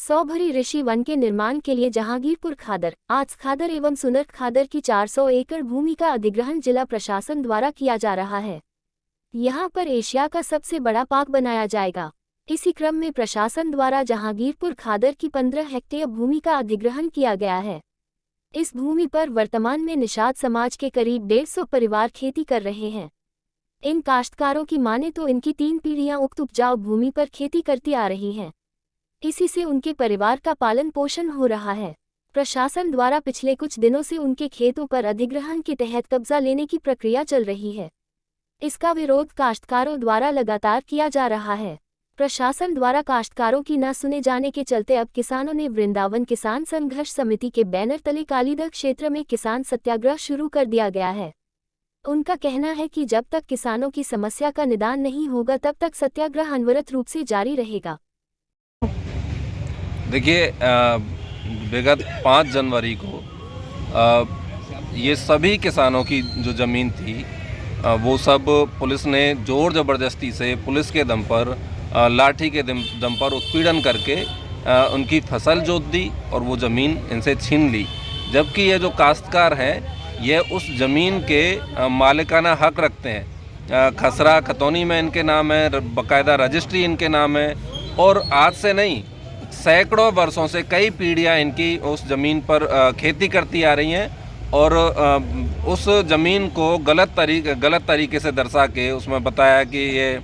100 भरी ऋषि वन के निर्माण के लिए जहांगीरपुर खादर, आज खादर एवं सुनर खादर की 400 एकड़ भूमि का अधिग्रहण जिला प्रशासन द्वारा किया जा रहा है। यहां पर एशिया का सबसे बड़ा पार्क बनाया जाएगा। इसी क्रम में प्रशासन द्वारा जहांगीरपुर खादर की 15 हेक्टेयर भूमि का अधिग्रहण किया गया है। इस भूमि पर वर्तमान में निषाद समाज के करीब 150 परिवार खेती कर रहे हैं। इन काश्तकारों की माने तो इनकी 3 पीढ़ियां उक्त उपजाऊ भूमि पर खेती करती आ रही हैं। इसी से उनके परिवार का पालन पोषण हो रहा है। प्रशासन द्वारा पिछले कुछ दिनों से उनके खेतों पर अधिग्रहण के तहत कब्जा लेने की प्रक्रिया चल रही है। इसका विरोध काश्तकारों द्वारा लगातार किया जा रहा है। प्रशासन द्वारा काश्तकारों की न सुने जाने के चलते अब किसानों ने वृंदावन किसान संघर्ष समिति के बैनर तले कालीदह क्षेत्र में किसान सत्याग्रह शुरू कर दिया गया है। उनका कहना है कि जब तक किसानों की समस्या का निदान नहीं होगा तब तक सत्याग्रह अनवरत रूप से जारी रहेगा। देखिए, विगत 5 जनवरी को ये सभी किसानों की जो ज़मीन थी वो सब पुलिस ने ज़ोर ज़बरदस्ती से पुलिस के दम पर लाठी के दम पर उत्पीड़न करके उनकी फसल जोत दी और वो ज़मीन इनसे छीन ली। जबकि ये जो काश्तकार हैं ये उस ज़मीन के मालिकाना हक रखते हैं। खसरा खतौनी में इनके नाम है, बाकायदा रजिस्ट्री इनके नाम है और आज से नहीं सैकड़ों वर्षों से कई पीढ़ियां इनकी उस ज़मीन पर खेती करती आ रही हैं और उस ज़मीन को गलत तरीके से दर्शा के उसमें बताया कि ये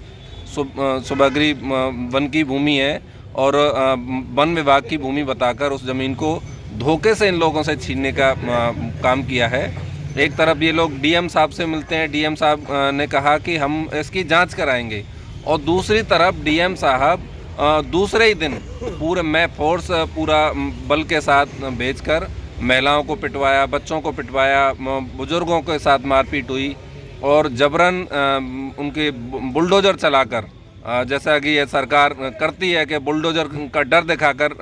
सुबग्री वन की भूमि है और वन विभाग की भूमि बताकर उस ज़मीन को धोखे से इन लोगों से छीनने का काम किया है। एक तरफ ये लोग डीएम साहब से मिलते हैं, डीएम साहब ने कहा कि हम इसकी जांच कराएंगे और दूसरी तरफ डीएम साहब दूसरे ही दिन पूरे फोर्स पूरा बल के साथ भेजकर महिलाओं को पिटवाया, बच्चों को पिटवाया, बुजुर्गों के साथ मारपीट हुई और जबरन उनके बुलडोज़र चलाकर, जैसा कि ये सरकार करती है कि बुलडोज़र का डर दिखाकर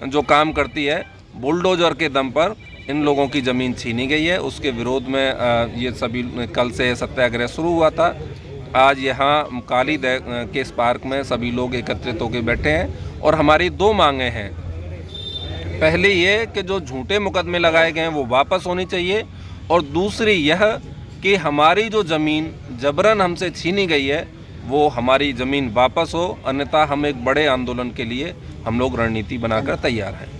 जो काम करती है, बुलडोज़र के दम पर इन लोगों की ज़मीन छीनी गई है। उसके विरोध में ये सभी कल से सत्याग्रह शुरू हुआ था। आज यहाँ कालीदह के इस पार्क में सभी लोग एकत्रित होकर बैठे हैं और हमारी 2 मांगें हैं। पहली ये कि जो झूठे मुकदमे लगाए गए हैं वो वापस होनी चाहिए और दूसरी यह कि हमारी जो ज़मीन जबरन हमसे छीनी गई है वो हमारी ज़मीन वापस हो, अन्यथा हम एक बड़े आंदोलन के लिए हम लोग रणनीति बनाकर तैयार हैं।